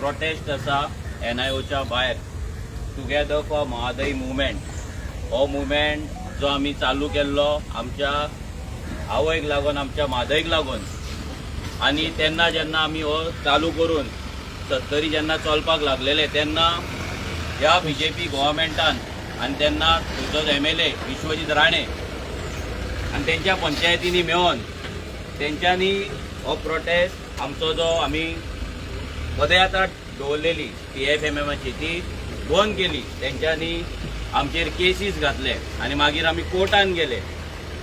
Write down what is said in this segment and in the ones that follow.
Prostate आसा NIOच्या भायर together for Mhadei movement. हो मुवमेंट जो आमी चालू केल्लो आमच्या आवयक लागून, आमच्या म्हादयक लागून. आनी तेन्ना जेन्ना आमी हो चालू करून 70 जेन्ना चलपाक लागलेले तेन्ना ह्या BJP गव्हर्मेंटान आनी तेन्ना थंयचो MLA विश्वजीत राणे आनी तेंच्या पंचायतींनी मेळोन तेंच्यांनी हो प्रोटेस्ट आमचो जो आमी पदयात्रा दवरलेली PFMMची ती बंद केली. तेंच्यांनी आमचेर केसीस घातले आनी मागीर आमी कोर्टान गेले.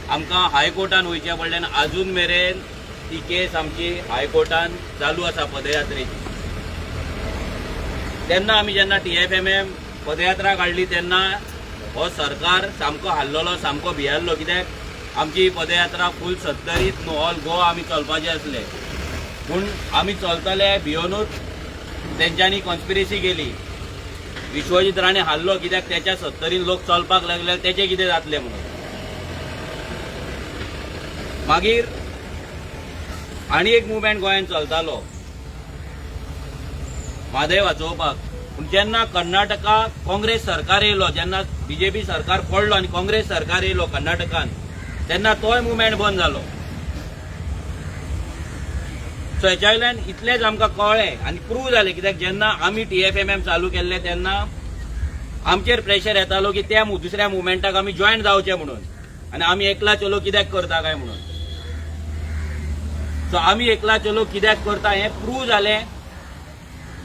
आमकां हायकोर्टान वयचें पडलें. आजून मेरेन ती केस आमची हायकोर्टान चालू आसा पदयात्रेची. तेन्ना आमी जेन्ना TFMM पदयात्रा काडली तेन्ना हो सरकार सामको हाल्लोलो, सामको भियाल्लो. कित्याक आमची पदयात्रा फूल 70 न्हू, ऑल गोवा आमी चलपाचे आसले. पूण आमी चलतले भियोनूच तेंच्यांनी कॉन्स्पिरसी केली. विश्वजीत राणे हाल्लो कित्याक त्याच्या 70 लोक चलपाक लागले, तेचे कितें जातले म्हणून. मागीर आनी एक मुवमेंट गोंयांत चलतालो म्हादय वाचोवपाक. पूण जेन्ना कर्नाटका काँग्रेस सरकार येयलो, जेन्ना BJP सरकार पडलो आनी काँग्रेस सरकार येयलो कर्नाटकान, तेन्ना तोय मुवमेंट बंद जालो. सो हेच्या वयल्यान इतलेंच आमकां कळ्ळें आनी प्रूव जालें. कित्याक जेन्ना आमी TFMM चालू केल्ले तेन्ना आमचेर प्रेशर येतालो की त्या दुसऱ्या मुवमेंटाक आमी जॉयन जावचें म्हणून, आनी आमी एकला चलो कित्याक करता काय म्हणून. सो आमी एकला चलो कित्याक करता हें प्रूव जालें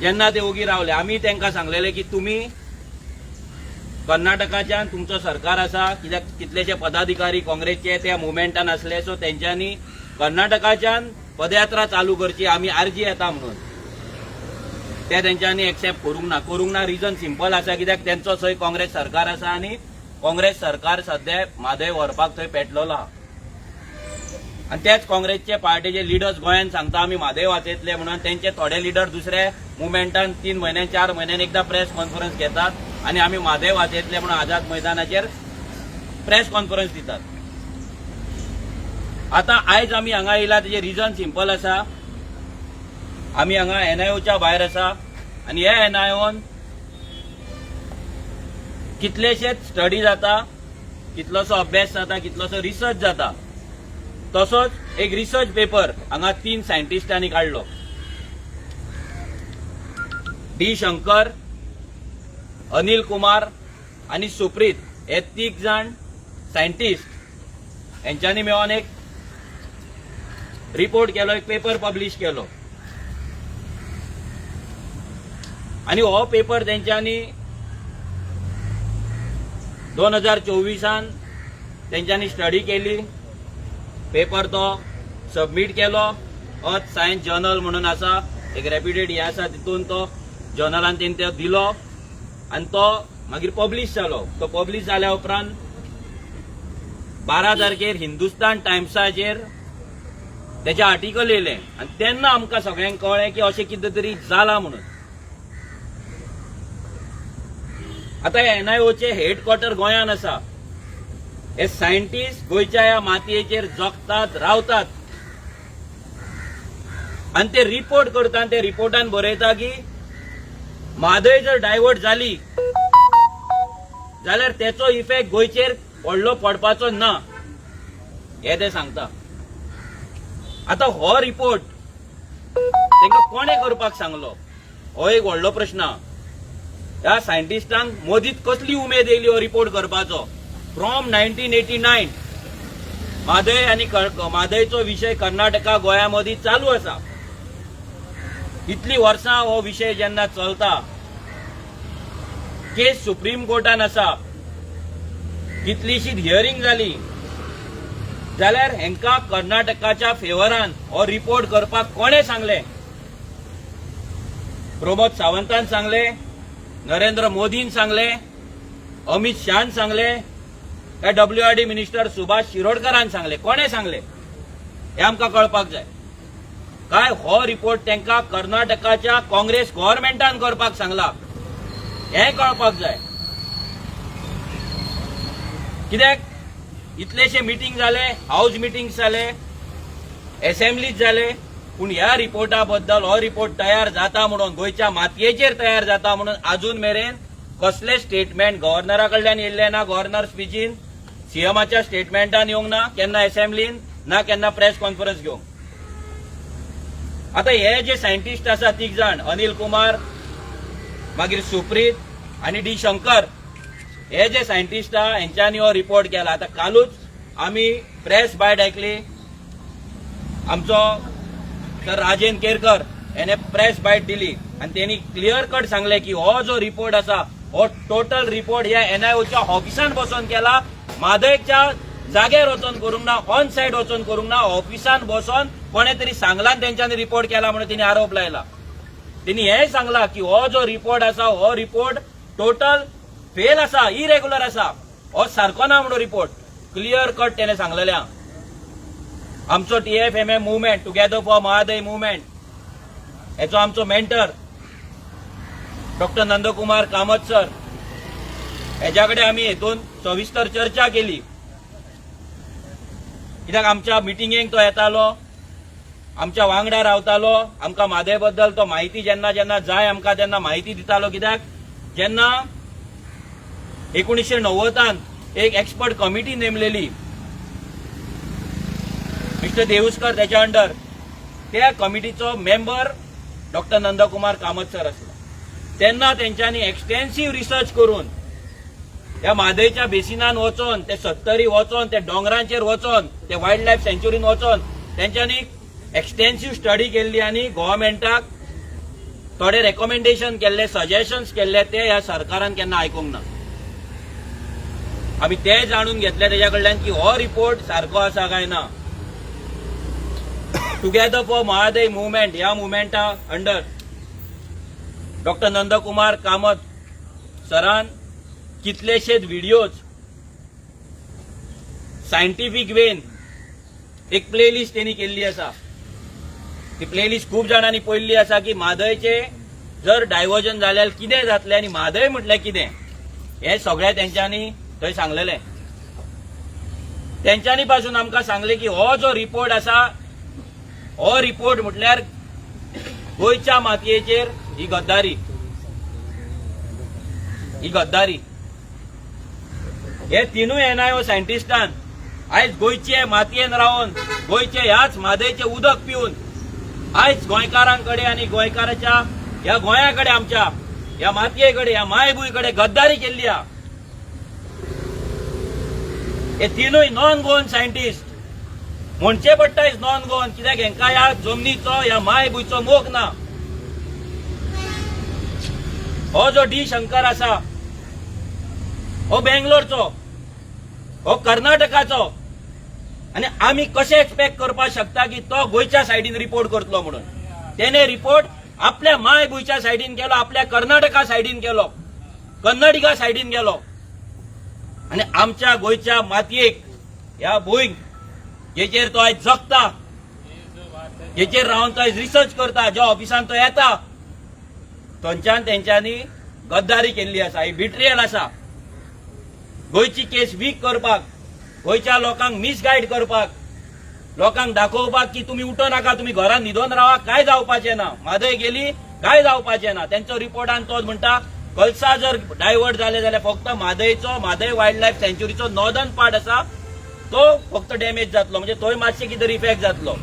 जेन्ना ते ओगी रावले. आमी तांकां सांगलेलें की तुमी कर्नाटकाच्यान तुमचो सरकार आसा. कित्याक कितलेशे पदाधिकारी काँग्रेसचे त्या मुवमेंटान आसले. सो तेंच्यांनी कर्नाटकाच्यान पदयात्रा चालू करची, आमी आर्जी येता म्हणून. ते तेंच्यांनी एक्सेप्ट करूंक ना. रिजन सिंपल आसा, कित्याक तेंचो थंय काँग्रेस सरकार आसा आनी काँग्रेस सरकार सध्या म्हादय व्हरपाक थंय पेटलेलो आहा. आनी तेच काँग्रेसचे पार्टीचे लिडर्स गोंयांत सांगता आमी म्हादय वाचयतले म्हणून. तेंचे थोडे लिडर दुसऱ्या मुवमेंटान 3 म्हयन्यान 4 म्हयन्यान एकदा प्रेस कॉन्फरन्स घेतात आनी आमी म्हादय वाचयतले म्हणून आझाद मैदानाचेर प्रेस कॉन्फरन्स दितात. आता आयज आमी हांगा येयला तेजे रिजन सिंपल आसा. आमी हांगा NIOच्या भायर आसा आनी हे NIOन कितलेशेच स्टडी जाता, कितलोसो अभ्यास जाता, कितलोसो रिसर्च जाता. तसोच एक रिसर्च पेपर हांगा 3 सायंटिस्टांनी काडलो. D. शंकर, अनिल कुमार आनी सुप्रीत हे 3 जाण सायंटिस्ट हेंच्यांनी मेळोन एक रिपोर्ट केलो, एक पेपर पब्लिश केलो. आनी हो पेपर तेंच्यांनी 2024 तेंच्यांनी स्टडी केली. पेपर तो सबमीट केलो. अर्थ सायन्स जर्नल म्हणून आसा, एक रेप्युटेड हे आसा, तितून तो जर्नलान तेणी तो दिलो आनी तो मागीर पब्लीश जालो. तो पब्लीश जाल्या उपरांत 12 तारखेर हिंदुस्तान टायम्साचेर तेचे आर्टिकल येयलें आनी तेन्ना आमकां सगळ्यांक कळ्ळें की अशें कितें तरी जालां म्हणून. आतां NIOचे हेडक्वॉर्टर गोंयांत आसा. हे सायंटिस्ट गोंयच्या ह्या मातयेचेर जगतात, रावतात आनी ते रिपोर्ट करता. ते रिपोर्टान बरयता की म्हादय जर डायवर्ट जाली जाल्यार तेचो इफेक्ट गोंयचेर व्हडलो पडपाचो ना, हे ते सांगता. आता हो रिपोर्ट तांकां कोणे करपाक सांगलो, हो एक व्हडलो प्रश्न. ह्या सायंटिस्टांक मदींच कसली उमेद येयली हो रिपोर्ट करपाचो. फ्रॉम 1989 म्हादय आनी म्हादयचो विशय कर्नाटका गोंया मदीं चालू आसा. इतली वर्सां हो विशय जेन्ना चलता, केस सुप्रीम कोर्टान आसा, कितलीशीच हियरिंग जाली, जाल्यार हेंकां कर्नाटकाच्या फेवरान हो रिपोर्ट करपाक कोणे सांगले? प्रमोद सावंतान सांगले, नरेंद्र मोदीन सांगले, अमित शाहान सांगले, काय WRD मिनिस्टर सुभाष शिरोडकरान सांगले? कोणे सांगले हे आमकां कळपाक जाय. काय हो रिपोर्ट तांकां कर्नाटकाच्या काँग्रेस गव्हर्मेंटान करपाक सांगला हें कळपाक जाय. कित्याक इतलेशे मिटींग जाले, हाऊस मिटींग्स जाले, असेंब्लीज जाले, पूण ह्या रिपोर्टा बद्दल हो रिपोर्ट तयार जाता म्हणून गोंयच्या मातयेचेर तयार जाता म्हणून अजून मेरेन कसले स्टेटमेंट गव्हर्नरा कडल्यान येयल्ले ना. गव्हर्नर स्पीचीन सीएमाच्या स्टेटमेंटान येवंक ना, केन्ना असेंब्लीन ना, केन्ना प्रेस कॉन्फरन्स घेवंक. आता हे जे सायंटिस्ट आसा 3 जाण, अनिल कुमार, मागीर सुप्रीत आणि डी शंकर, हे जे सायंटिस्ट आहा हेंच्यांनी हो रिपोर्ट केला. आता कालूच आमी प्रेस बायट आयकली, आमचो सर राजेंद्र केरकर याने प्रेस बायट दिली आणि त्यांनी क्लियर कट सांगले की हो जो रिपोर्ट असा हो टोटल रिपोर्ट ह्या एनआयओच्या ऑफिसान बसून केला. म्हादयच्या जाग्यार वचून करूंक ना, ऑन सायड वचून करूंक ना, ऑफिसान बसून कोणे तरी सांगला त्यांच्यानी रिपोर्ट केला म्हणून तिने आरोप लायला. तिने हे सांगला की हो जो रिपोर्ट असा हो रिपोर्ट टोटल फेल असा, इरेग्युलर असा, हो सारको ना म्हणून रिपोर्ट क्लियर कट त्याने सांगलेले. आमचो TFMM movement, together for Mahadayi movement, हेचो आमचो mentor doctor Nandkumar Kamat sir, हेच्याकडे आम्ही हेतून सविस्तर चर्चा केली. कित्याक आमच्या मिटिंगेक तो येतालो, आमच्या वांगडा रावतालो, आमकां म्हादय बद्दल तो माहिती जेन्ना जेन्ना जाय आमकां तेन्ना माहिती दितालो. कित्याक जेन्ना 1990 एक एक्सपर्ट कमिटी नेमलेली, मिस्टर देवस्कर त्याच्या अंडर, त्या कमिटीचो member doctor Nandkumar Kamat sir आसलो. तेन्ना तेंच्यांनी एक्सटेन्सिव्ह रिसर्च करून त्या म्हादयच्या बेसिनान वचोन, ते सत्तरी वचोन, ते डोंगरांचेर वचोन, ते वायल्ड लायफ सँच्युरीन वचोन तेंच्यांनी एक्सटेन्सिव्ह स्टडी केल्ली आणि गव्हर्नमेंटाक थोडे रेकमेंडेशन केल्ले, सजेशन्स केल्ले, ते ह्या सरकारान केन्ना आयकूंक ना. आमी ते जाणून घेतले तेच्या कडल्यान की हो रिपोर्ट सारको आसा काय ना. टुगेदर फॉर महादय मुवमेंट ह्या मुवमेंटा अंडर डॉक्टर नंदकुमार कामत सरान कितलेशेच व्हिडिओज सायंटिफिक वेन एक प्लेलिस्ट त्यांनी केल्ली आसा. ती प्लेलिस्ट खूप जाणांनी पळयल्ली आसा की म्हादयचे जर डायव्हर्जन जाल्यार कितें जातलें आनी म्हादय म्हटल्यार कितें हे सगळें तेंच्यांनी थंय सांगलेलें. तेंच्यांनी पासून आमकां सांगले की हो जो रिपोर्ट आसा हो रिपोर्ट म्हटल्यार गोंयच्या मातयेचेर ही गद्दारी. हे तिनूय एनआयओ सायंटिस्टान आयज गोंयचे मातयेन रावन, गोंयचे ह्याच म्हादयचे उदक पिवन आयज गोंयकारांकडे आणि गोंयकाराच्या ह्या गोंयाकडे, आमच्या ह्या मातयेकडे, ह्या मायभूंयकडे गद्दारी केल्ली आहा. हे तिनूय नॉन गोवन सायंटिस्ट म्हणचे पडटा नॉन गोवन, कित्याक हेंकां ह्या जमनीचो, ह्या मायभूंयचो मोग ना. हो जो डी शंकर आसा हो बेंगलोरचो, हो कर्नाटकाचो, आणि आमी कशे एक्सपेक्ट करपाक शकता की तो गोंयच्या सायडीन रिपोर्ट करतलो म्हणून. तेने रिपोर्ट आपल्या मायभूंयच्या सायडीन केलो, आपल्या कर्नाटका सायडीन केलो, कन्नडिगा सायडीन गेलो, आणि आमच्या गोंयच्या मातयेक, ह्या भूंयक जेचेर तो आयज जगता, जेचेर रावन तो आयज रिसर्च करता, ज्या ऑफिसान तो येता, थंयच्यान तेंच्यांनी गद्दारी केल्ली आसा. ही बिट्रियल आसा. गोंयची केस वीक करपाक, गोंयच्या लोकांक मिसगायड करपाक, लोकांक दाखोवपाक की तुम्ही उठो नाका, तुम्ही घरात न्हिदोन रावा, काय जावपाचें ना, म्हादय गेली काय जावपाचें ना. तेंचो रिपोर्टान तोच म्हणटा कळसा जर डायवर्ट जाले जाल्यार फक्त म्हादयचो, म्हादय वायल्ड लायफ सँच्युरीचो नॉर्दर्न पार्ट आसा तो फक्त डॅमेज जातलो, म्हणजे थंय मातशें कितें इफेक्ट जातलो.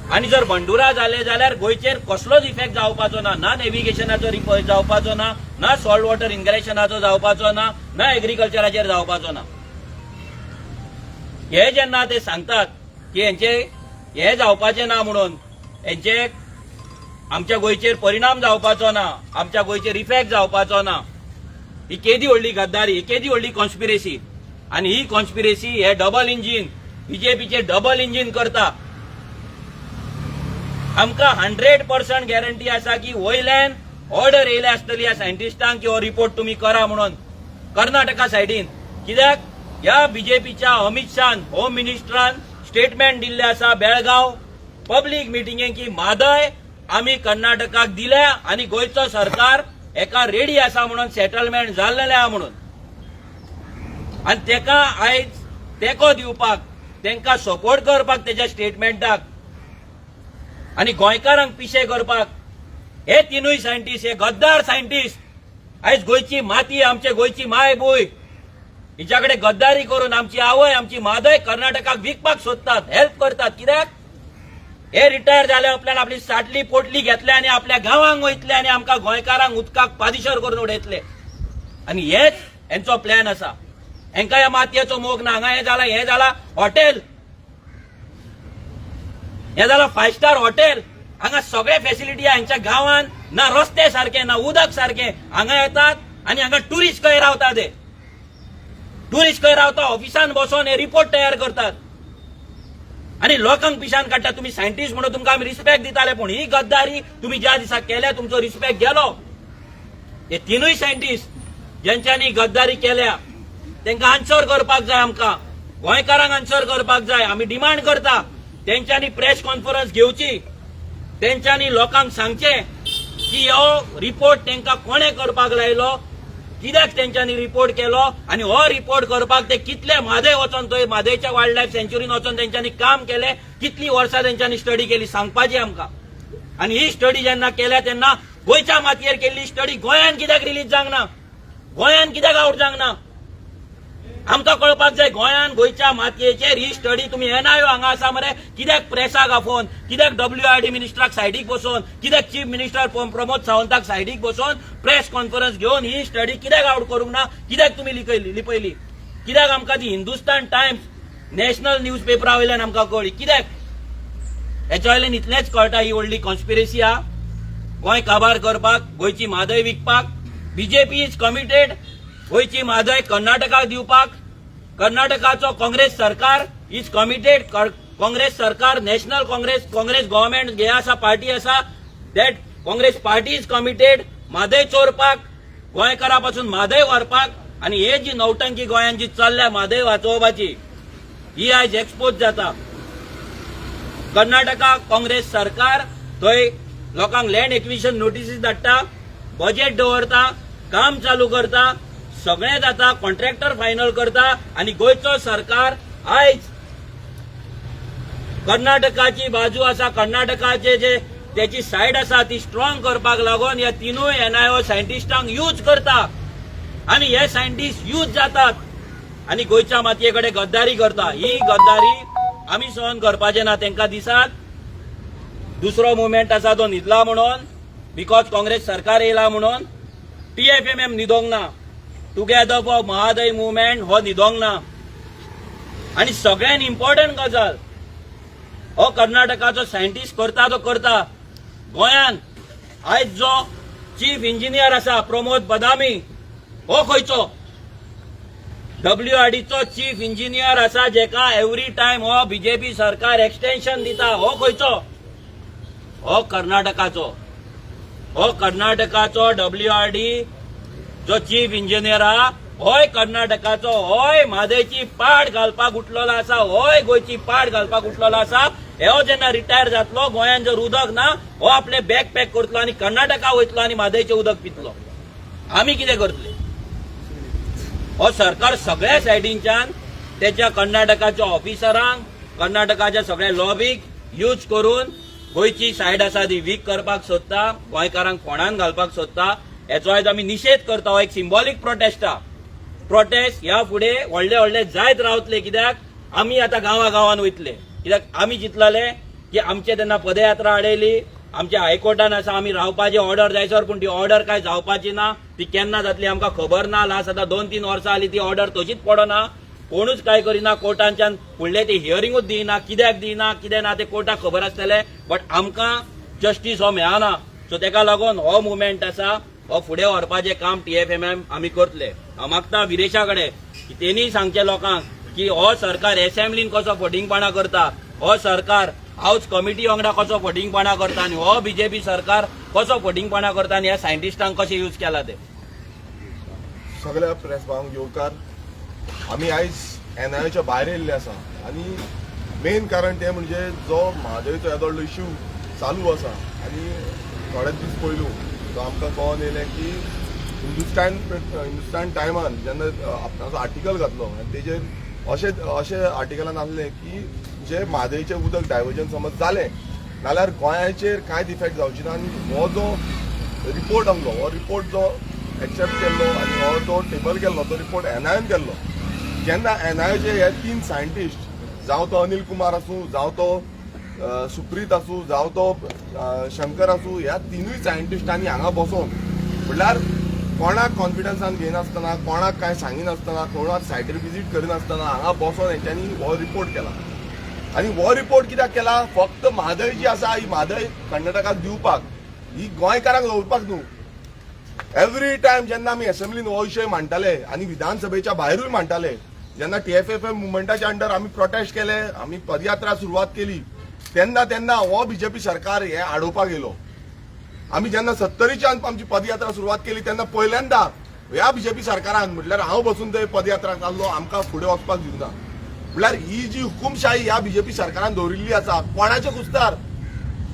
आणि जर बंडुरा जाले जाल्यार गोंयचेर कसलोच इफेक्ट जावपाचो ना. ना नेव्हिगेशनाचो जावपाचो ना, ना सॉल्ट वॉटर इनग्रेशनाचो जावपाचो ना, ना एग्रीकल्चराचेर जावपाचो ना. हे जेन्ना ते सांगतात की हेंचे हे जावपाचें ना म्हणून, हेंचे आमच्या गोंयचेर परिणाम जावपाचो ना, आमच्या गोंयचेर इफेक्ट जावपाचो ना, ही केदी व्हडली गद्दारी, ही केदी व्हडली कॉन्स्पिरेसी. आणि ही कॉन्स्पिरेसी हे डबल इंजिन, बीजेपीचे डबल इंजिन करता. आमकां 100% गॅरंटी आसा की वयल्यान ऑर्डर येयले आसतली ह्या सायंटिस्टांक की हो रिपोर्ट तुम्ही करा म्हणून कर्नाटका सायडीन. कित्याक ह्या बीजेपीच्या अमित शान, होम मिनिस्टरान स्टेटमेंट दिल्ले आसा बेळगांव पब्लीक मिटिंगेक की म्हादय आमी कर्नाटकाक दिल्या आणि गोंयचो सरकार एका रेडी आसा म्हणून, सेटलमेंट जाल्लेले आहा म्हणून. आणि तेका आयज तेको दिवपाक, तेंका सपोर्ट करपाक तेच्या स्टेटमेंटाक आनी गोंयकारांक पिशे करपाक हे तिनूय सायंटिस्ट, हे गद्दार सायंटिस्ट आयज गोंयची माती, आमचे गोंयची माय भूंय हिच्याकडे गद्दारी करून आमची आवय, आमची मादय कर्नाटकाक विकपाक सोदतात, हेल्प करतात. कित्याक हे रिटायर जाले उपरांत आपली साटली पोटली घेतले आनी आपल्या गांवांक वयतले आनी आमकां गोंयकारांक उदकाक पादिशर करून उडयतले. आनी हेच हेंचो प्लॅन आसा. हेंकां ह्या मातयेचो मोग ना. हांगा हें जाला हॉटेल, हें जाला 5 स्टार हॉटेल. हांगा सगळे फॅसिलिटी आहा. हांच्या गांवांत ना रस्ते सारखे, ना उदक सारखे. हांगा येतात आनी हांगा टुरिस्ट खंय रावतात. हे टुरिस्ट खंय रावता, ऑफिसान बसून हे रिपोर्ट तयार करतात आनी लोकांक पिशान काडटात. तुमी सायंटिस्ट म्हणून तुमकां आमी रिस्पेक्ट दिताले, पूण ही गद्दारी तुमी ज्या दिसा केल्या तुमचो रिस्पेक्ट गेलो. हे तिनूय सायंटिस्ट ज्यांच्यांनी गद्दारी केल्या तांकां आन्सर करपाक जाय. आमकां गोंयकारांक आन्सर करपाक जाय. आमी डिमांड करता तेंच्यांनी प्रेस कॉन्फरन्स घेवची, तेंच्यांनी लोकांक सांगचे की हो रिपोर्ट तांकां कोणे करपाक लायलो, कित्याक तेंच्यांनी रिपोर्ट केलो आनी हो रिपोर्ट करपाक ते कितले म्हादय वचोन थंय म्हादयच्या वायल्ड लायफ सँच्युरीन वचोन तेंच्यांनी काम केले, कितली वर्सां तेंच्यांनी स्टडी केली सांगपाची आमकां. आनी ही स्टडी जेन्ना केल्या तेन्ना गोंयच्या मातयेर केल्ली स्टडी गोंयान कित्याक रिलीज जावंक ना, गोंयान कित्याक आउट जावंक ना आमकां कळपाक जाय. गोंयान गोंयच्या मातयेचेर ही स्टडी तुमी NIO हांगा आसा मरे, कित्याक प्रेसाक आफोवन, कित्याक WRD मिनिस्टराक सायडीक बसोवन, कित्याक चीफ मिनिस्टर प्रमोद सावंताक सायडीक बसोवन प्रेस कॉन्फरन्स घेवन ही स्टडी कित्याक आउट करूंक ना, कित्याक तुमी लिपयली, कित्याक आमकां ती हिंदुस्तान टायम्स नॅशनल न्यूज पेपरा वयल्यान आमकां कळ्ळी, कित्याक? हेच्या वयल्यान इतलेंच कळटा ही व्हडली कॉन्स्पिरसी आहा गोंय काबार करपाक, गोंयची म्हादय विकपाक. BJP इज कमिटेड गोंयची म्हादय कर्नाटकाक दिवपाक. कर्नाटकाचो काँग्रेस सरकार इज कमिटेड, काँग्रेस सरकार, नॅशनल काँग्रेस गव्हर्नमेंट हे आसा, पार्टी आसा, that Congress party is committed Mahadayi चोरपाक, गोंयकारा पासून म्हादय व्हरपाक. आनी हे जी नौटंकी गोंयान जी चल्ल्या म्हादय वाचोवपाची ही आयज एक्सपोज जाता. कर्नाटका काँग्रेस सरकार थंय लोकांक लँड एक्विजिशन नोटिसीस धाडटा, बजेट दवरता, काम चालू करता, सगळें जाता, कॉन्ट्रॅक्टर फायनल करता आनी गोंयचो सरकार आयज कर्नाटकाची बाजू आसा, कर्नाटकाचे जे त्याची सायड आसा ती स्ट्रॉंग करपाक लागून ह्या तिनूय NIO सायंटिस्टांक यूज करता आनी हे सायंटिस्ट यूज जातात आनी गोंयच्या मातये कडेन गद्दारी करता. ही गद्दारी आमी सहन करपाचे ना. तांकां दिसात दुसरो मुवमेंट आसा तो न्हिदला म्हणून, बिकॉज काँग्रेस सरकार येयला म्हणून. TFMM न्हिदोंक ना, टुगेदर फॉर महादय मुवमेंट हो न्हिदोंक ना. आनी सगळ्यान इम्पॉर्टंट गजाल हो कर्नाटकाचो सायंटिस्ट करता तो करता. गोंयान आयज जो चीफ इंजिनियर आसा प्रमोद बदामी हो खंयचो? WRDचो चीफ इंजिनियर आसा जेका एवरी टायम हो BJP सरकार एक्सटेन्शन दिता, हो खंयचो? हो कर्नाटकाचो. हो कर्नाटकाचो WRD जो चीफ इंजिनियर आहा होय कर्नाटकाचो, होय म्हादयची पाड घालपाक उठलेलो आसा, होय गोंयची पाड घालपाक उठलेलो आसा. हो जेन्ना रिटायर जातलो, गोंयान जर उदक ना, हो आपले बॅग पॅक करतलो आनी कर्नाटका वयतलो आनी म्हादयचें उदक पितलो. आमी कितें करतले? हो सरकार सगळ्या सायडींच्यान त्याच्या कर्नाटकाच्या ऑफिसरांक, कर्नाटकाच्या सगळ्या लॉबीक यूज करून गोंयची सायड आसा ती वीक करपाक सोदता, गोंयकारांक फोंडान घालपाक सोदता. हेचो आयज आमी निशेध करता. हो एक सिंबॉलिक प्रोटेस्ट आहा. प्रोटेस्ट ह्या फुडें व्हडले व्हडले जायत रावतले. कित्याक आमी आतां गांवागांवान वयतले. कित्याक आमी चिंतलेले की आमचे तेन्ना पदयात्रा हाडयली, आमच्या हायकोर्टान आसा, आमी रावपाची ऑर्डर जायसर, पूण ती ऑर्डर काय जावपाची ना. ती केन्ना जातली आमकां खबर ना. लास्ट आतां 2-3 वर्सां जाली ती ऑर्डर तशीच पडना, कोणूच काय करिना. कोर्टांच्यान फुडले ती हियरिंगूच दिना, कित्याक दिना कितें ना ते कोर्टाक खबर आसतलें. बट आमकां जस्टीस हो मेळना. सो तेका लागून हो मुवमेंट आसा, हो फुडें व्हरपाचें काम TFMM आमी करतले. हांव मागता विरेशा कडेन की तेणी सांगचे लोकांक की हो सरकार असेंब्लीन कसो फटिंगपणा करता, हो सरकार हाऊस कमिटी वांगडा कसो फटिंगपणा करता आनी हो BJP सरकार कसो फटिंगपणा करता आनी ह्या सायंटिस्टांक कशें यूज केला ते. सगळ्या प्रेस भावांक येवकार. आमी आयज NIOच्या भायर येयल्ले आसा आनी मेन कारण तें म्हणजे जो म्हादयचो येदो व्हडलो इश्यू चालू आसा आनी थोडे दीस पयलू तो आमकां कळोन येयलें की हिंदुस्तान टायमान जेन्ना आपणाचो आर्टिकल घातलो आनी तेजेर अशें आर्टिकलान आसलें की जे म्हादयचें उदक डायवर्जन समज जालें नाल्यार गोंयाचेर कांयच इफेक्ट जावची ना। आनी हो जो रिपोर्ट आसलो, हो रिपोर्ट जो एक्सेप्ट केल्लो आनी हो जो टेबल केल्लो, तो रिपोर्ट एनआयएन केल्लो। जेन्ना एनआयएचे हे 3 सायंटिस्ट, जावं तो अनिल कुमार आसूं, जावं तो सुप्रीत आसूं, जावं तो शंकर आसूं, ह्या 3 सायंटिस्टांनी हांगा बसोन म्हटल्यार कोणाक कॉन्फिडन्सान घेयनासतना, कोणाक कांय सांगिनासतना, कोणाक सायटीर विजीट करिनासतना हांगा बसोन हेंच्यांनी हो रिपोर्ट केला। आनी हो रिपोर्ट कित्याक केला? फक्त म्हादय जी आसा ही म्हादय कर्नाटकाक दिवपाक, ही गोंयकारांक दवरपाक न्हू। एवरी टायम जेन्ना आमी असेंब्लीन हो विशय मांडटाले आनी विधानसभेच्या भायरूय मांडटाले, जेन्ना TFFM मुवमेंटाच्या अंडर आमी प्रोटेस्ट केले, आमी पदयात्रा सुरवात केली, तेन्ना हो बीजेपी सरकार हे आडोवपाक येयलो। आमी जेन्ना 70च्यान आमची पदयात्रा सुरवात केली तेन्ना पहिल्यांदा ह्या बीजेपी सरकारान म्हटल्यार हांव बसून थंय पदयात्रा चाललो, आमकां फुडें वचपाक दिवना। म्हटल्यार ही जी हुकुमशाही ह्या बीजेपी सरकारान दवरिल्ली आसा, कोणाचे कुस्तार?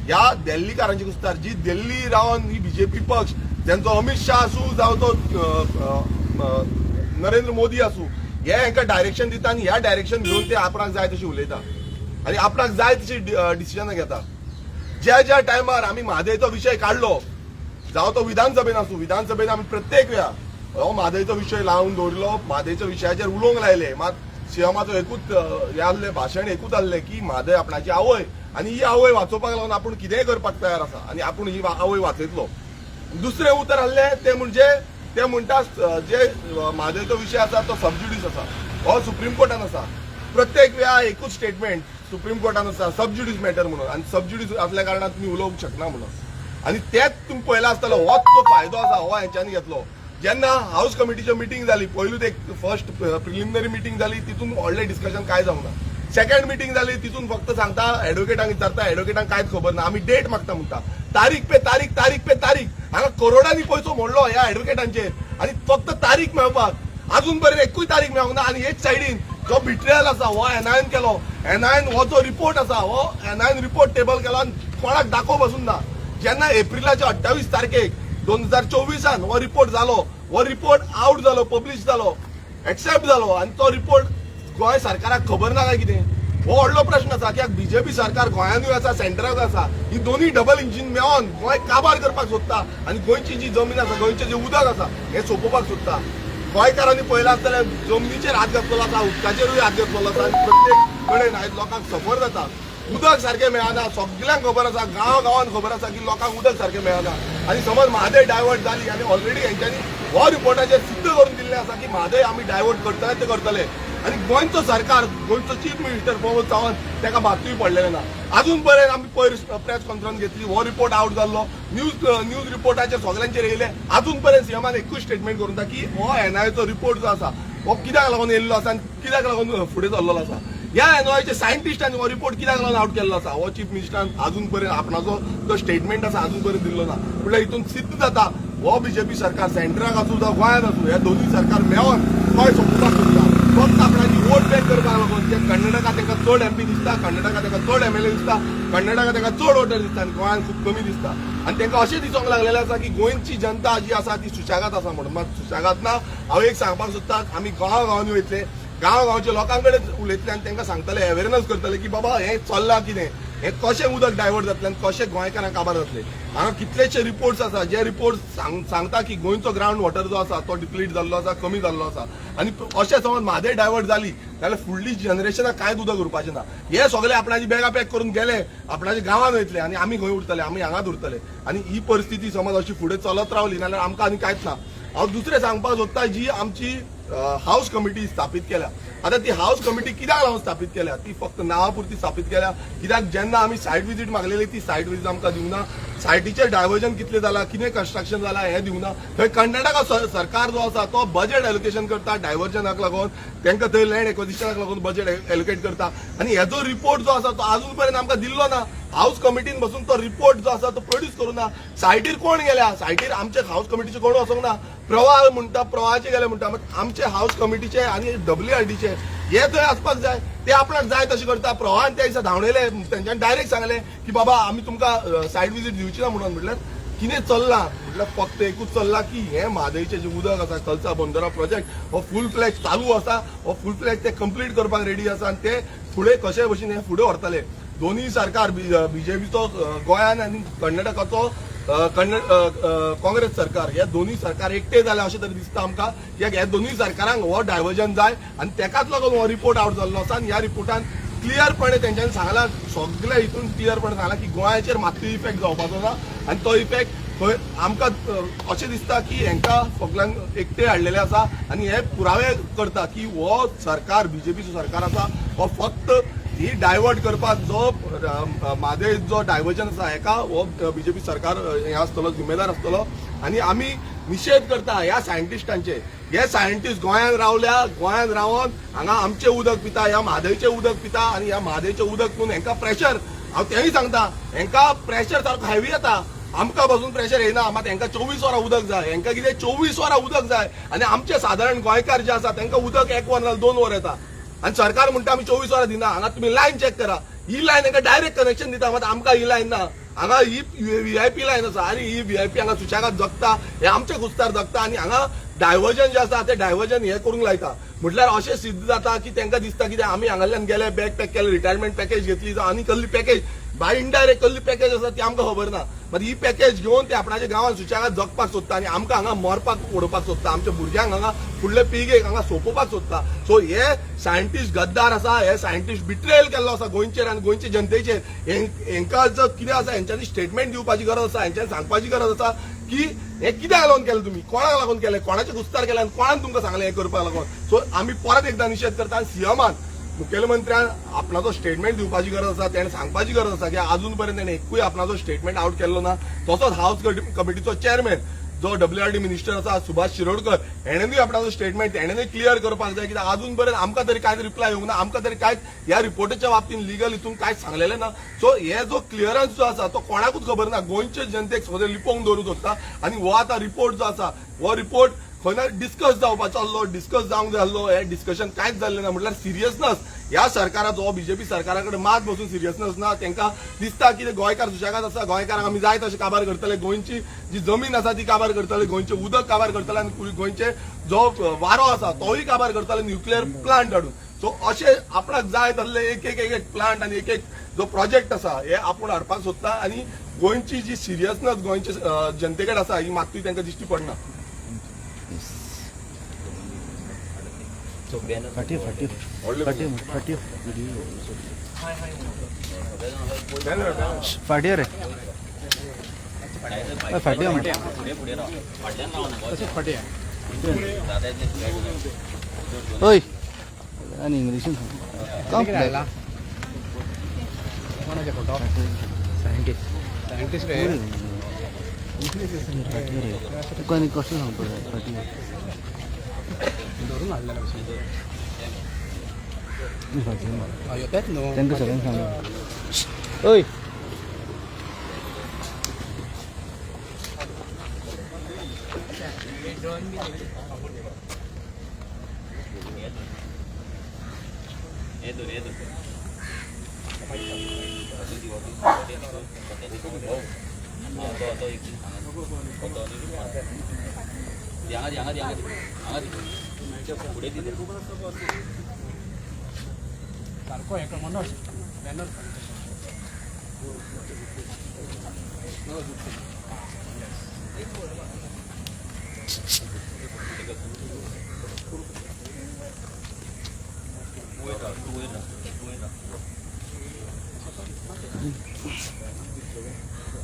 ह्या दिल्लीकारांची कुस्तार, जी दिल्ली रावन ही बीजेपी पक्ष, जेंचो अमित शाह आसूं जावं तो नरेंद्र मोदी आसूं, हे हांकां डायरेक्शन दिता आनी ह्या डायरेक्शन घेवन ते आपणाक जाय तशी उलयता आनी आपणाक जाय तशी डिसिजनां घेता। ज्या टायमार आमी म्हादयचो विशय काडलो, जावं तो विधानसभेन आसूं, विधानसभेन आमी प्रत्येक वेळा हो म्हादयचो विशय लावन दवरलो, म्हादयच्या विशयाचेर उलोवंक लायले। मात सीएमाचो एकूच हे आसलें, भाशण एकूच आसलें की म्हादय आपणाची आवय, आनी ही आवय वाचोवपाक लागून आपूण कितेंय करपाक तयार आसा आनी आपूण ही आवय वाचयतलो। दुसरें उतर आसलें ते म्हणजे ते म्हणटा जे म्हादयचो विशय आसा तो सबज्युडिस आसा, हो सुप्रीम कोर्टान आसा। प्रत्येक वेळा एकूच स्टेटमेंट सुप्रीम कोर्टान आसा, सबज्युडिस मॅटर म्हणून, आनी सबज्युडिस असल्या कारणान तुमी उलोवंक शकना म्हणून। आनी तेच तुमी पळयला आसतलो, होच जो फायदो आसा हो हेंच्यांनी घेतलो। जेन्ना हाऊस कमिटीची मिटींग जाली, पयलूच एक फर्स्ट प्रिलिमिनरी मिटींग जाली, तितून व्हडलें डिस्कशन काय जावंक ना। सेकंड मिटींग जाली, तितून फक्त सांगता एडवोकेटांक विचारता, एडवोकेटांक कांयच खबर ना, आमी डेट मागता म्हणटा, तारीख पे तारीख, तारीख पे तारीख। हांगा करोडांनी पयसो मोडलो ह्या एडवोकेटांचेर आनी फक्त तारीख मेळपाक अजून पर्यंत एकूय तारीख मेळोंक ना। आनी एक सायडीन जो बिट्रेयल आसा हो एनआयएन केलो, एनआयएन हो जो रिपोर्ट आसा हो एनआयएन रिपोर्ट टेबल केलो आनी कोणाक दाखोव पासून ना। जेन्ना एप्रिलाच्या 28 तारखेक 2024 हो रिपोर्ट जालो, हो रिपोर्ट आउट जालो, पब्लीश जालो, एक्सेप्ट जालो, आनी तो रिपोर्ट गोंय सरकाराक खबर ना काय कितें? हो व्हडलो प्रश्न आसा, कित्याक बीजेपी सरकार गोंयानूय आसा, सेंटराक आसा, ही दोन्ही डबल इंजिन मेळोन गोंय काबार करपाक सोदता आनी गोंयची जी जमीन आसा, गोंयचें जें उदक आसा हें सोंपोवपाक सोदता। गोंयकारांनी पळयलां आसतलें जमनीचेर हात घातलेलो आसा, उदकाचेरूय हात घातलेलो आसा आनी प्रत्येक कडेन आयज लोकांक सफर जाता। उदक सारकें मेळना, सगळ्यांक खबर आसा, गांवान खबर आसा की लोकांक उदक सारकें मेळना। आनी समज म्हादय डायवर्ट जाली आनी ऑलरेडी हेंच्यांनी हो रिपोर्टाचेर सिद्ध करून दिल्लें आसा की म्हादय आमी डायवर्ट करतले ते करतले, आनी गोंयचो सरकार, गोंयचो चीफ मिनिस्टर प्रमोद सावंत ताका बातूय पडलेलें ना। अजून पर्यंत आमी पयर प्रेस कॉन्फरन्स घेतली, हो रिपोर्ट आउट जाल्लो, न्यूज रिपोर्टाचेर सगळ्यांचेर येयले, अजून पर्यंत सीएमान एकूच स्टेटमेंट करून दिता की हो एनआयएचो रिपोर्ट जो आसा हो कित्याक लागून येयल्लो आसा आनी कित्याक लागून फुडें चल्लेलो आसा। ह्या एनआयएचे सायंटिस्टांनी हो रिपोर्ट कित्याक लागून आउट केल्लो आसा हो चीफ मिनिस्टरान अजून पर्यंत आपणाचो जो स्टेटमेंट आसा अजून पर्यंत दिल्लो ना। म्हटल्यार हितून सिद्ध जाता हो बीजेपी सरकार सेंटराक आसूं जावं गोंयांत आसूं, ह्या दोन्ही सरकार मेळोन गोंय सोंपोवपाक सोदता। फक्त आपणाची वोट बँक करपाक लागून ते कर्नाटकात तांकां चड MP दिसता, कर्नाटकात तांकां चड MLA दिसता, कर्नाटकात तांकां चड वोटर दिसता आनी गोंयांत खूब कमी दिसता। आनी तांकां अशें दिसोंक लागलेलें आसा की गोंयची जनता जी आसा ती सुशेगाद आसा म्हणून। मात सुशेगाद ना, हांव एक सांगपाक सोदता, आमी गांवांनी वयतले, गांवांच्या लोकां कडेन उलयतले आनी तांकां सांगतले, अवेरनस करतले की बाबा हें चल्लां कितें, हें कशें उदक डायवर्ट जातलें आनी कशें गोंयकारांक काबार जातलें। हांगा कितलेशे रिपोर्ट्स आसा जे रिपोर्ट सांगता की गोंयचो ग्रावंड वॉटर जो आसा तो डिप्लीट जाल्लो आसा, कमी जाल्लो आसा, आनी अशें समज म्हादय डायवर्ट जाली जाल्यार फुडली जनरेशनाक कांयच उदक उरपाचें ना। हे सगळे आपणाची बॅगा पॅक करून गेले, आपणाच्या गांवांत वयतले आनी आमी खंय उरतले, आमी हांगाच उरतले। आनी ही परिस्थिती समज अशी फुडें चलत रावली जाल्यार आमकां आनी कांयच ना। हांव दुसरें सांगपाक सोदता, जी आमची हाऊस कमिटी स्थापीत केल्या, आता ती हाऊस कमिटी कित्याक लागून स्थापीत केल्या? ती फक्त नावापुरती स्थापीत केल्या, कित्याक जेन्ना आमी सायट विजीट मागलेली ती सायट विजीट आमकां दिवना, सायटीचेर डायवर्जन कितलें जालां, कितें कन्स्ट्रक्शन जालां हें दिवना। थंय कर्नाटका सरकार जो आसा तो बजेट एलोकेशन करता डायवर्जनाक लागून, तांकां थंय लँड एक्विजिशनाक लागून बजेट एलोकेट करता, आनी हेजो रिपोर्ट जो आसा तो अजून पर्यंत आमकां दिल्लो ना। हाऊस कमिटीन बसून तो रिपोर्ट जो आसा तो प्रोड्यूस करूं ना। सायटीर कोण गेल्या? सायटीर आमचे हाऊस कमिटीचे कोण वचोंक ना। प्रवाह म्हणटा, प्रवाहाचे गेले म्हणटा, आमचे हाऊस कमिटीचे आनी WRDचे हे थंय आसपाक जाय, ते आपणाक जाय तशें करता। प्रवाहान त्या दिसा धांवडयले, तेंच्यांनी डायरेक्ट सांगलें की बाबा आमी तुमकां सायट विजीट दिवची ना म्हणून। म्हटल्यार कितें चल्लां? म्हटल्यार फक्त एकूच चल्लां की हें म्हादयचें जें उदक आसा, कलसा बंदरा प्रोजेक्ट हो फूल फ्लॅज चालू आसा, हो फूल फ्लॅज ते कंप्लीट करपाक रेडी आसा आनी ते फुडें कशे भशेन हे फुडें व्हरतले। दोन्ही सरकार बीजेपीचो गोंयान आनी कर्नाटकाचो काँग्रेस सरकार ह्या दोन्ही सरकार एकटे जाले अशें तरी दिसता आमकां कित्याक ह्या दोन्ही सरकारांक हो डायव्हर्जन जाय आनी तेकाच लागून हो रिपोर्ट आउट जाल्लो आसा आनी ह्या रिपोर्टान क्लियरपणे तेंच्यांनी सांगलां सगळ्या हितून क्लियरपणे सांगलां की गोंयाचेर मात्तूय इफेक्ट जावपाचो ना आनी तो इफेक्ट थंय आमकां अशें दिसता की हांकां सगळ्यांक एकटे हाडलेले आसा आनी हे पुरावे करता की हो सरकार बीजेपीचो सरकार आसा हो फक्त ही डायवर्ट करपाक जो म्हादय जो डायव्हर्जन आसा हेका हो बीजेपी सरकार हे आसतलो जिम्मेदार आसतलो आनी आमी निशेध करता ह्या सायंटिस्टांचे हे सायंटिस्ट गोंयांत रावल्या गोंयांत रावन हांगा आमचे उदक पिता ह्या म्हादयचे उदक पिता आनी ह्या म्हादयचे उदक पिवन हांकां प्रेशर हांव तेंय सांगता हांकां प्रेशर सारको हेवी येता आमकां पासून प्रेशर येना मात हांकां 24 वरां उदक जाय हांकां कितें 24 वरां उदक जाय आनी आमचे सादारण गोंयकार जे आसा तांकां उदक 1 वर ना 2 वर येता आनी सरकार म्हणटा आमी 24 वरां दिना हांगा तुमी लायन चॅक करा ही लायन हांकां डायरेक्ट कनेक्शन दिता मात आमकां ही लायन ना हांगा ही VIP लायन आसा आनी ही VIP हांगा सुशेगाद जगता हे आमचे कुस्तार जगता आनी हांगा डायव्हर्जन जे आसा ते डायव्हर्जन हे करूंक लायता म्हटल्यार अशें सिद्ध जाता की तांकां दिसता की आमी हांगाल्यान गेले बॅग पॅक केले रिटायरमेंट पॅकेज घेतली जावं आनी कसली पॅकेज बाय इनडायरेक्ट कसली पॅकेज आसा ती आमकां खबर ना मात ही पॅकेज घेवन ते आपणाच्या गांवांत सुशेगाद जगपाक सोदता आनी आमकां हांगा मरपाक उडोवपाक सोदता आमच्या भुरग्यांक हांगा फुडले पिळगेक हांगा सोंपोवपाक सोदता सो हे सायंटिस्ट गद्दार आसा हे सायंटिस्ट बिट्रेल केल्लो आसा गोंयचेर आनी गोंयचे जनतेचेर हांकां जर कितें आसा हेंच्यांनी स्टेटमेंट दिवपाची गरज आसा हेंच्यांनी सांगपाची गरज आसा की हे कित्याक लागून केलें तुमी कोणाक लागून केलें कोणाचे कुस्तार केले आनी कोणान तुमकां सांगलें हें करपाक लागून सो आमी परत एकदां निशेध करता आनी सीएमान मुखेलमंत्र्यान आपणाचो स्टेटमेंट दिवपाची गरज आसा तेणें सांगपाची गरज आसा की अजून पर्यंत तेणें एकूय आपणाचो स्टेटमेंट आउट केल्लो ना तसोच हाऊस कमिटीचो चेअरमॅन जो WRD मिनिस्टर आसा सुभाष शिरोडकर हेणेनूय आपणाचो स्टेटमेंट हेणेनूय क्लियर करपाक जाय कित्याक अजून पर्यंत आमकां तरी कांयच रिप्लाय येवंक ना आमकां तरी कांयच ह्या रिपोर्टाच्या बाबतींत लिगल हितून कांयच सांगलेलें ना सो हे जो क्लियरन्स जो आसा तो कोणाकूच खबर ना गोंयचे जनतेक सगळें लिपोवंक दवरूंक सोदता आनी हो आतां रिपोर्ट जो आसा हो रिपोर्ट खंय ना डिस्कस जावपाचो आसलो डिस्कस जावंक जाय आसलो हे डिस्कशन कांयच जाल्लें ना म्हटल्यार सिरियसनस ह्या सरकाराचो बीजेपी सरकारा कडेन मात बसून सिरियसनस ना तांकां दिसता की गोंयकार सुशेगाद आसा गोंयकारांक आमी जाय तशें काबार करतले गोंयची जी जमीन आसा ती काबार करतले गोंयचें उदक काबार करतले आनी गोंयचे जो वारो आसा तोय काबार करतले न्युक्लियर प्लांट हाडून सो अशें आपणाक जाय तसले एक एक प्लांट आनी एक जो प्रोजेक्ट आसा हे आपूण हाडपाक सोदता आनी गोंयची जी सिरियसनस गोंयचे जनते कडेन आसा ही मात्तूय तांकां दिश्टी पडना फाटी रे फाटी ओय आणि इंग्लिशीन सायंटिस्ट रे तुका आनी कसं सांगतो फाटी त्यांना सगळ्यांना सांगा ओय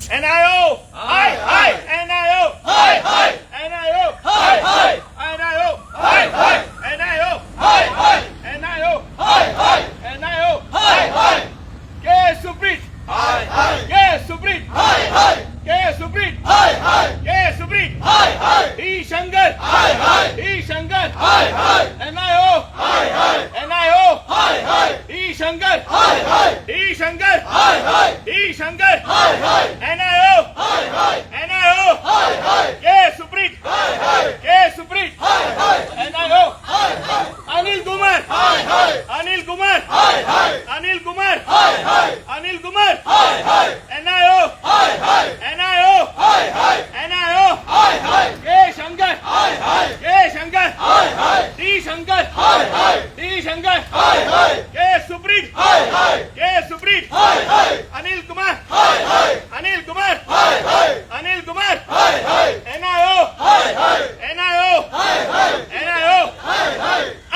NIO! Hi! Hi! NIO! Hi! Hi! NIO! Hi! Hi! NIO! Hi! Hi! NIO! Hi! Hi! NIO! Hi! Hi! NIO! Hi! Hi! K. Suprit! Hi! Hi! K. Suprit! Hi! Hi! K. Suprit! Hi! Hi! K. Suprit! Hi! Hi! E. Shankar! Hi! Hi! E. Shankar! Hi! Hi! NIO! Hi! Hi! NIO! Hi! Hi! E. Shankar! Hi! Hi! E. Shankar! Hi! Hi! E. Shankar! Hi! Hi! NIO! Hi! Hi! NIO! Hi! Hi! K. Suprit! Hi! Hi! K. Suprit! Hi! Hi! NIO! Hi! Hi! Anil Kumar! Hi! Hi! Anil Kumar! Hi! Hi! Anil Kumar! Hi! Hi! Anil Kumar! Hi! Hi! NIO! Hi! Hi! NIO! Hi! Hi! NIO! Hi! Hi! K. Shankar! Hi! Hi! K. Shankar! Hi! Hi! D. Shankar! Hi! Hi! D. Shankar! Hi! Hi! K. Suprit! Hi! Hi! K. Suprit! Anil Kumar Anil Kumar Anil Kumar NIO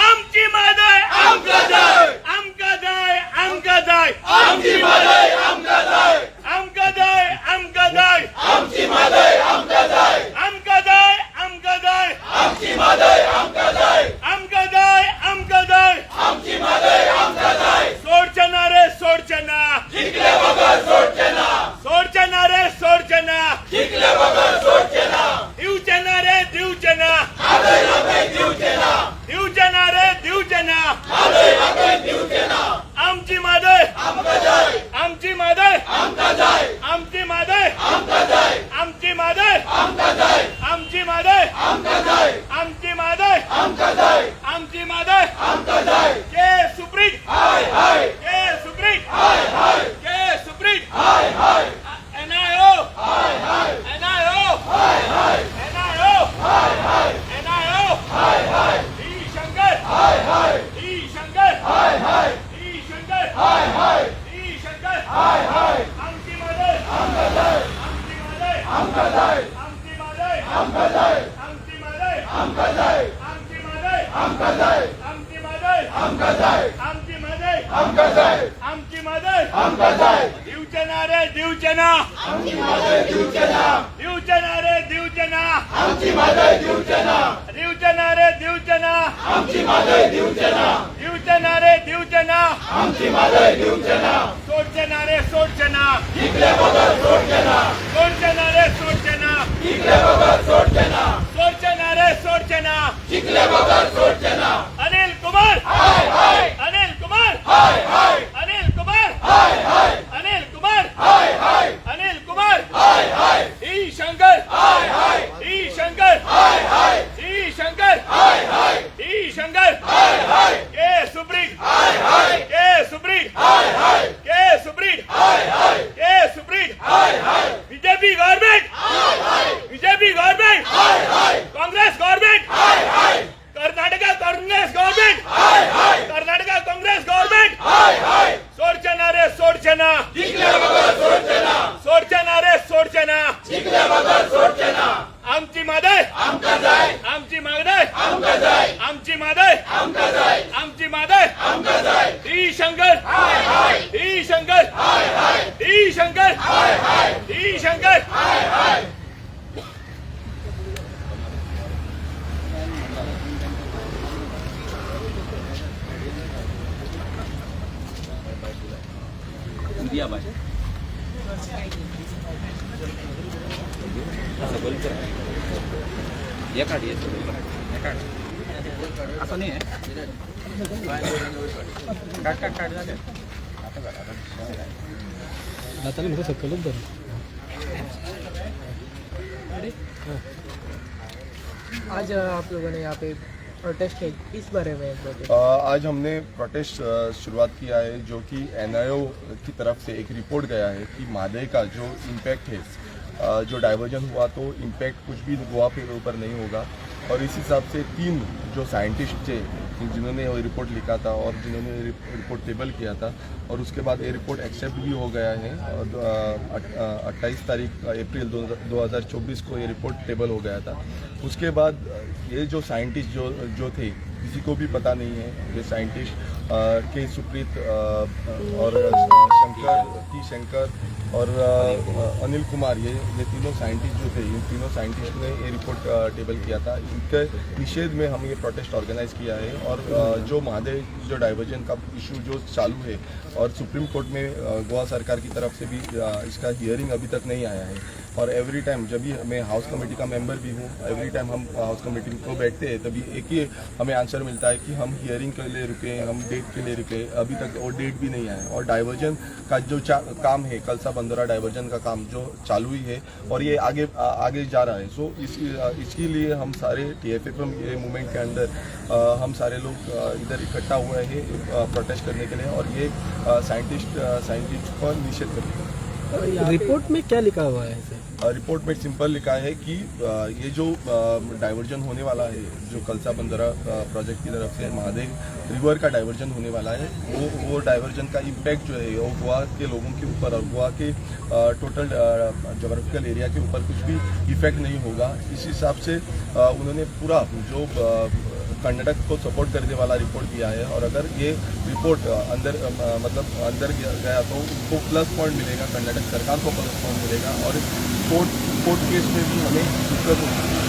आमची मादय आमका जाय आमका जाय आमका जाय आमची मादय आमका जाय आमका जाय आमका जाय आमची मादय आमका जाय आमका जाय आमका जाय आमची मादय आमका जाय आमका जाय आमका जाय आमची मादय आमका जाय सोडचना रे सोडचना जिंकले बगर सोडचना सोडचना रे सोडचना जिंकले बगर सोडचना दिवचना रे दिवचना मादय आम्ही दिवचना दिवचना रे दिवचना मादय आम्ही दिवचना आमची मादय आमका जाय आमची मादय आमका जाय आमची मादय आमका जाय आमची मादय आमका जाय आमची मादय आमका जाय आमची मादय आमका जाय आमची मादय आमका जाय के सुप्रीत हाय हाय के सुप्रीत हाय हाय के सुप्रीत हाय हाय NIO हाय हाय NIO हाय हाय NIO हाय हाय NIO हाय हाय ई शंकर हाय हाय ई शंकर हाय हाय ई शंकर हाय हाय ई शंकर हाय हाय आमची मादय आमका जाय आमची मादय आमका जाय आमची मादय आमका जाय आमची मादय आमका जाय आमची मादय आमका जाय आमची मादय आमका जाय आमची मादय आमका जाय आमची मादय आमका जाय दिवचना रे दिवचना आमची मादय दिवचना दिवचना रे दिवचना आमची मादय दिवचना दिवचना रे दिवचना आमची मादय दिवचना दिवचना रे दिवचना आमची मादय दिवचना सोडचना रे सोडचना जिंकले बगर सोडचना सोडचना रे सोडचना जिंकले बगर सोडचना सोडचना रे सोडचना जिंकले बगर सोडचना अनिल कुमार हाय हाय अनिल कुमार हाय हाय अनिल कुमार हाय हाय अनिल कुमार हाय हाय अनिल कुमार हाय हाय ई शंकर हाय हाय ई शंकर हाय हाय ई शंकर हाय हाय ई शंकर हाय हाय के सुप्रीत हाय हाय के सुप्रीत हाय हाय के सुप्रीत हाय हाय के सुप्रीत हाय हाय बीजेपी गवर्नमेंट हाय हाय बीजेपी गवर्नमेंट हाय हाय कांग्रेस गवर्नमेंट हाय हाय कर्नाटका कांग्रेस गवर्नमेंट हाय हाय कर्नाटका कांग्रेस गवर्नमेंट हाय हाय सोडचना रे सोडचना जिंकले बगर सोडचना सोडचना रे सोडचना जिंकले बगर सोडचना आमची मादय आमका जाय आमची मादय आमका जाय आमची मादय आमका जाय आमची मादय आमका जाय ई शंकर हाय हाय ई शंकर हाय हाय ई शंकर हाय हाय ई शंकर हाय हाय दिया भाई ये काढ असं नाही आहे काढ झाले आता मी सकलच बरं आज आप लोगों ने यहाँ पे प्रोटेस्ट किया, इस बारे में प्रोटेस्ट आज हमने प्रोटेस्ट शुरुआत किया है जो कि NIO की तरफ से एक रिपोर्ट गया है कि मादे का जो इम्पैक्ट है जो डाइवर्जन हुआ तो इम्पैक्ट कुछ भी गोवा के ऊपर नहीं होगा और इस हिसाब से 3 जो साइंटिस्ट थे जिन्होंने वो रिपोर्ट लिखा था और जिन्होंने रिपोर्ट टेबल किया था और उसके बाद ये रिपोर्ट एक्सेप्ट भी हो गया है और 28 तारीख अप्रैल 2024 को ये रिपोर्ट टेबल हो गया था। उसके बाद ये जो साइंटिस्ट जो थे किसी को भी पता नहीं है, ये साइंटिस्ट के सुप्रीत और शंकर और अनिल कुमार ये तीनों साइंटिस्ट जो थे, इन तीनों साइंटिस्ट ने ये रिपोर्ट टेबल किया था। इनके निषेध में हम ये प्रोटेस्ट ऑर्गेनाइज किया है और जो मादे जो डाइवर्जन का इशू जो चालू है और सुप्रीम कोर्ट में गोवा सरकार की तरफ से भी इसका हियरिंग अभी तक नहीं आया है और एवरी टाइम जब भी मैं हाउस कमेटी का मेंबर भी हूँ, एवरी टाइम हम हाउस कमेटी को बैठते हैं तभी एक ही हमें आंसर मिलता है कि हम हियरिंग के लिए रुके, हम डेट के लिए रुके, अभी तक वो डेट भी नहीं आया और डाइवर्जन का जो काम है कलसा बंदोरा डाइवर्जन का काम जो चालू ही है और ये आगे जा रहा है। सो इसके लिए हम सारे TFFM ये मूवमेंट के अंदर हम सारे लोग इधर इकट्ठा हुए हैं प्रोटेस्ट करने के लिए और ये साइंटिस्ट पर निषेध करने के लिए। रिपोर्ट में क्या लिखा हुआ है सर? रिपोर्ट में सिंपल लिखा है कि ये जो डाइवर्जन होने वाला है, जो कलसा बंदरा प्रोजेक्ट की तरफ से महादेव रिवर का डाइवर्जन होने वाला है, वो डाइवर्जन का इम्पैक्ट जो है वो गोवा के लोगों के ऊपर और गोवा के टोटल जोग्राफिकल एरिया के ऊपर कुछ भी इफेक्ट नहीं होगा। इस हिसाब से उन्होंने पूरा जो कर्नाटक को सपोर्ट करने वाला रिपोर्ट दिया है, और अगर ये रिपोर्ट अंदर गया तो उनको प्लस पॉइंट मिलेगा, कर्नाटक सरकार को प्लस पॉइंट मिलेगा, और कोर्ट केस में भी हमें दिक्कत होगी।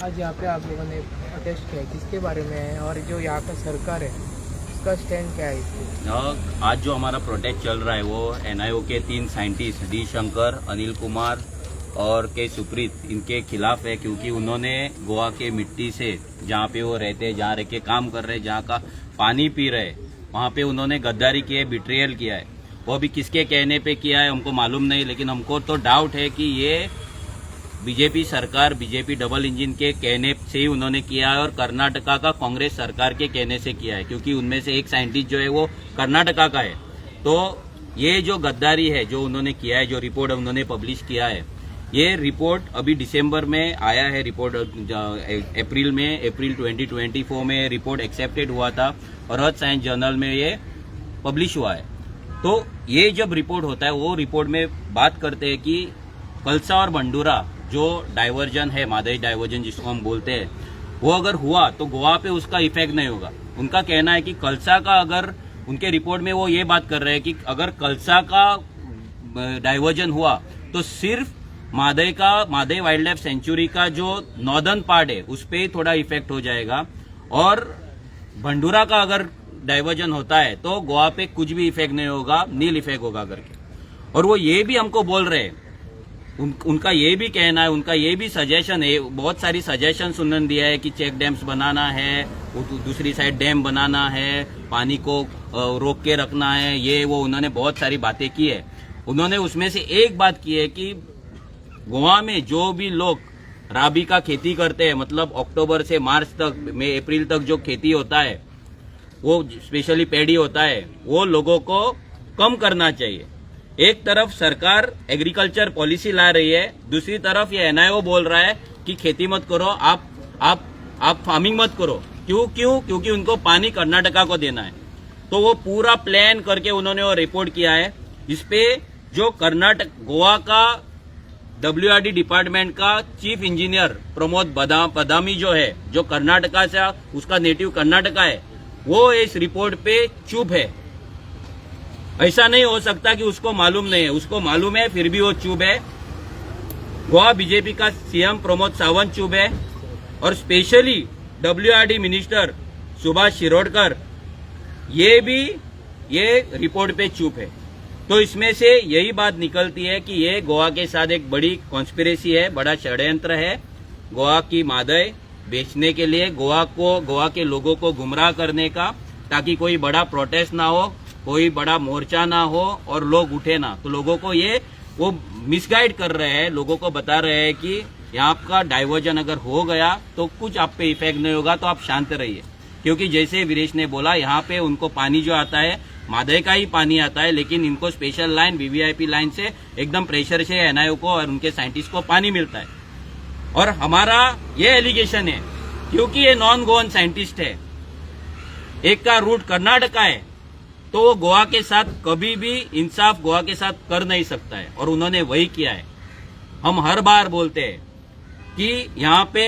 आज यहाँ पे आप लोगों ने प्रोटेस्ट किया है, किसके बारे में है और जो यहाँ का सरकार है उसका स्टैंड क्या है इसके? आज जो हमारा प्रोटेस्ट चल रहा है वो एनआईओ के 3 साइंटिस्ट डी शंकर, अनिल कुमार और के सुप्रीत, इनके खिलाफ है, क्योंकि उन्होंने गोवा के मिट्टी से जहाँ पे वो रहते हैं, जहाँ रह के काम कर रहे हैं, जहाँ का पानी पी रहे, वहाँ पे उन्होंने गद्दारी की है, बिट्रियल किया है। वो भी किसके कहने पे किया है हमको मालूम नहीं, लेकिन हमको तो डाउट है कि ये बीजेपी सरकार, बीजेपी डबल इंजन के कहने से ही उन्होंने किया है और कर्नाटका का कांग्रेस सरकार के कहने से किया है, क्योंकि उनमें से एक साइंटिस्ट जो है वो कर्नाटका का है। तो ये जो गद्दारी है जो उन्होंने किया है, जो रिपोर्ट उन्होंने पब्लिश किया है, ये रिपोर्ट अभी दिसंबर में आया है, रिपोर्ट अप्रैल 2024 में रिपोर्ट एक्सेप्टेड हुआ था और अर्थ साइंस जर्नल में ये पब्लिश हुआ है। तो ये जब रिपोर्ट होता है, वो रिपोर्ट में बात करते हैं कि कलसा और बंडूरा जो डाइवर्जन है, मादई डाइवर्जन जिसको हम बोलते हैं, वो अगर हुआ तो गोवा पे उसका इफेक्ट नहीं होगा। उनका कहना है कि कलसा का, अगर उनके रिपोर्ट में वो ये बात कर रहे हैं कि अगर कलसा का डाइवर्जन हुआ तो सिर्फ मादई वाइल्ड लाइफ सेंचुरी का जो नॉर्दर्न पार्ट है उस पर ही थोड़ा इफेक्ट हो जाएगा, और भंडूरा का अगर डाइवर्जन होता है तो गोवा पे कुछ भी इफेक्ट नहीं होगा, नील इफेक्ट होगा करके। और वो ये भी हमको बोल रहे हैं, उनका ये भी कहना है, उनका ये भी सजेशन है, बहुत सारी सजेशन उन्होंने दिया है कि चेक डैम्स बनाना है, दूसरी साइड डैम बनाना है, पानी को रोक के रखना है, ये वो उन्होंने बहुत सारी बातें की है। उन्होंने उसमें से एक बात की है कि गोवा में जो भी लोग राबी का खेती करते हैं, मतलब अक्टूबर से मार्च तक, मई अप्रैल तक जो खेती होता है, वो स्पेशली पैडी होता है, वो लोगों को कम करना चाहिए। एक तरफ सरकार एग्रीकल्चर पॉलिसी ला रही है, दूसरी तरफ ये एनआईओ बोल रहा है कि खेती मत करो, आप फार्मिंग मत करो। क्योंकि उनको पानी कर्नाटका को देना है। तो वो पूरा प्लान करके उन्होंने वो रिपोर्ट किया है। इसपे जो गोवा का WRD डिपार्टमेंट का चीफ इंजीनियर प्रमोद बदामी जो है, जो कर्नाटका से, उसका नेटिव कर्नाटका है, वो इस रिपोर्ट पे चुप है। ऐसा नहीं हो सकता कि उसको मालूम नहीं है, उसको मालूम है फिर भी वो चुप है। गोवा बीजेपी का सीएम प्रमोद सावंत चुप है, और specially WRD minister Subhash Shirodkar ये रिपोर्ट पे चुप है। तो इसमें से यही बात निकलती है कि ये गोवा के साथ एक बड़ी कॉन्स्पिरेसी है, बड़ा षड्यंत्र है, गोवा की मादई बेचने के लिए, गोवा के लोगों को गुमराह करने का, ताकि कोई बड़ा प्रोटेस्ट ना हो, कोई बड़ा मोर्चा ना हो और लोग उठे ना। तो लोगों को वो मिसगाइड कर रहे हैं, लोगों को बता रहे हैं कि यहाँ का डाइवर्जन अगर हो गया तो कुछ आप पे इफेक्ट नहीं होगा, तो आप शांत रहिए। क्योंकि जैसे वीरेश ने बोला, यहाँ पे उनको पानी जो आता है मादई का ही पानी आता है, लेकिन इनको स्पेशल लाइन VVIP लाइन से एकदम प्रेशर से एनआईओ को और उनके साइंटिस्ट को पानी मिलता है। और हमारा ये एलिगेशन है, क्योंकि ये नॉन गोवन साइंटिस्ट है, एक का रूट कर्नाटका है, तो वो गोवा के साथ कभी भी इंसाफ गोवा के साथ कर नहीं सकता है, और उन्होंने वही किया है। हम हर बार बोलते हैं कि यहाँ पे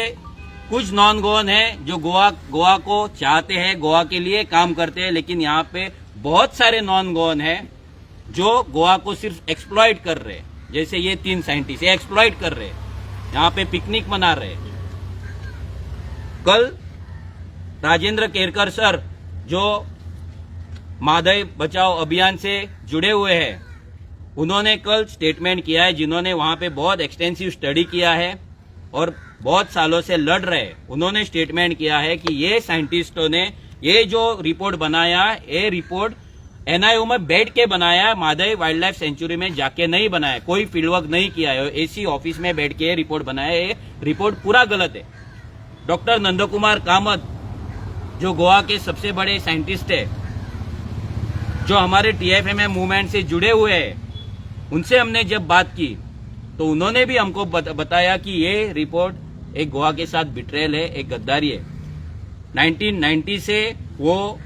कुछ नॉन गोवन है जो गोवा को चाहते हैं, गोवा के लिए काम करते हैं, लेकिन यहाँ पे बहुत सारे नॉन गोवन है जो गोवा को सिर्फ एक्सप्लॉइट कर रहे हैं। जैसे ये 3 साइंटिस्ट एक्सप्लॉइट कर रहे हैं, यहाँ पे पिकनिक मना रहे हैं। कल राजेंद्र केरकर सर जो मादई बचाओ अभियान से जुड़े हुए हैं, उन्होंने कल स्टेटमेंट किया है, जिन्होंने वहां पे बहुत एक्सटेंसिव स्टडी किया है और बहुत सालों से लड़ रहे हैं। उन्होंने स्टेटमेंट किया है कि ये साइंटिस्टों ने ये जो रिपोर्ट बनाया, ये रिपोर्ट एनआईओ में बैठ के बनाया, मादई वाइल्ड लाइफ सेंचुरी में जाके नहीं बनाया, कोई फील्ड वर्क नहीं किया है, एसी ऑफिस में बैठ के रिपोर्ट बनाया। ये रिपोर्ट पूरा गलत है। डॉक्टर नंदकुमार कामत जो गोवा के सबसे बड़े साइंटिस्ट है, जो हमारे टीएफएमए मूवमेंट से जुड़े हुए हैं, उनसे हमने जब बात की तो उन्होंने भी हमको बताया कि ये रिपोर्ट एक गोवा के साथ बिट्रेल है, एक गद्दारी है। 1990 से वो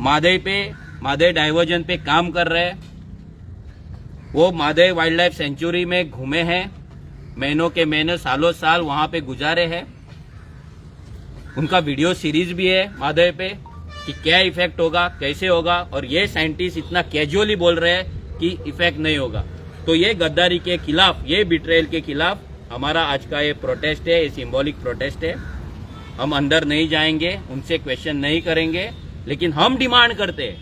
मादई डाइवर्जन पे काम कर रहे हैं। वो मादई वाइल्ड लाइफ सेंचुरी में घूमे हैं, महीनों के महीने, सालों साल वहां पे गुजारे हैं। उनका वीडियो सीरीज भी है मादई पे कि क्या इफेक्ट होगा, कैसे होगा, और ये साइंटिस्ट इतना कैजुअली बोल रहे हैं कि इफेक्ट नहीं होगा। तो ये गद्दारी के खिलाफ, ये बिट्रेल के खिलाफ हमारा आज का ये प्रोटेस्ट है, ये सिंबॉलिक प्रोटेस्ट है। हम अंदर नहीं जाएंगे, उनसे क्वेश्चन नहीं करेंगे, लेकिन हम डिमांड करते हैं,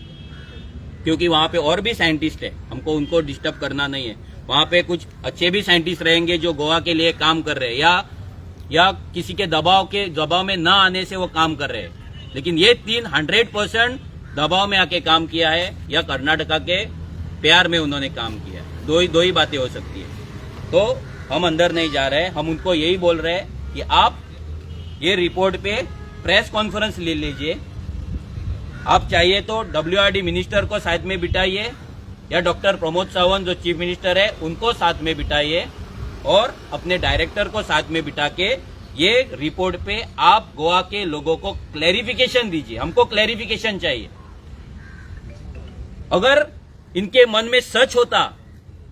क्योंकि वहां पे और भी साइंटिस्ट है, हमको उनको डिस्टर्ब करना नहीं है। वहां पे कुछ अच्छे भी साइंटिस्ट रहेंगे जो गोवा के लिए काम कर रहे हैं, या किसी के दबाव में ना आने से वो काम कर रहे हैं। लेकिन ये 100% दबाव में आके काम किया है, या कर्नाटका के प्यार में उन्होंने काम किया है। दो ही बातें हो सकती है। तो हम अंदर नहीं जा रहे हैं, हम उनको यही बोल रहे हैं कि आप ये रिपोर्ट पे प्रेस कॉन्फ्रेंस ले लीजिए। आप चाहिए तो WRD मिनिस्टर को साथ में बिठाइए, या डॉक्टर प्रमोद सावंत जो चीफ मिनिस्टर है उनको साथ में बिठाइए, और अपने डायरेक्टर को साथ में बिठा के ये रिपोर्ट पे आप गोवा के लोगों को क्लैरिफिकेशन दीजिए। हमको क्लैरिफिकेशन चाहिए। अगर इनके मन में सच होता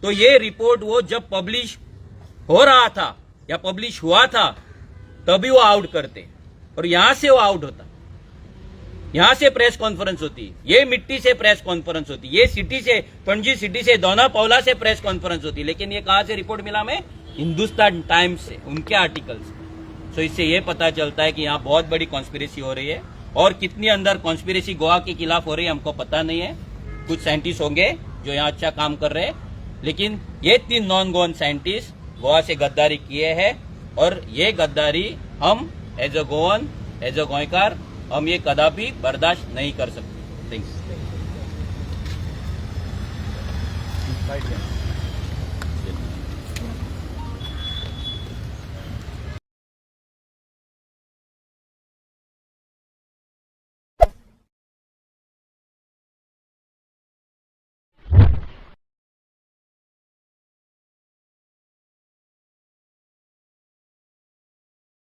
तो ये रिपोर्ट वो जब पब्लिश हो रहा था या पब्लिश हुआ था तभी वो आउट करते, और यहां से वो आउट होता, यहां से प्रेस कॉन्फ्रेंस होती, ये मिट्टी से प्रेस कॉन्फ्रेंस होती, ये सिटी से, पणजी सिटी से, दोना पावला से प्रेस कॉन्फ्रेंस होती। लेकिन ये कहां से रिपोर्ट मिला हमें? हिंदुस्तान टाइम्स से, उनके आर्टिकल से। तो इससे ये पता चलता है कि यहाँ बहुत बड़ी कॉन्स्पिरेसी हो रही है, और कितनी अंदर कॉन्स्पिरेसी गोवा के खिलाफ हो रही है हमको पता नहीं है। कुछ साइंटिस्ट होंगे जो यहाँ अच्छा काम कर रहे हैं, लेकिन ये 3 नॉन गोवन साइंटिस्ट गोवा से गद्दारी किए हैं, और ये गद्दारी हम as a Goan, as a गोयकार, हम ये कदापि बर्दाश्त नहीं कर सकते। थैंक्स।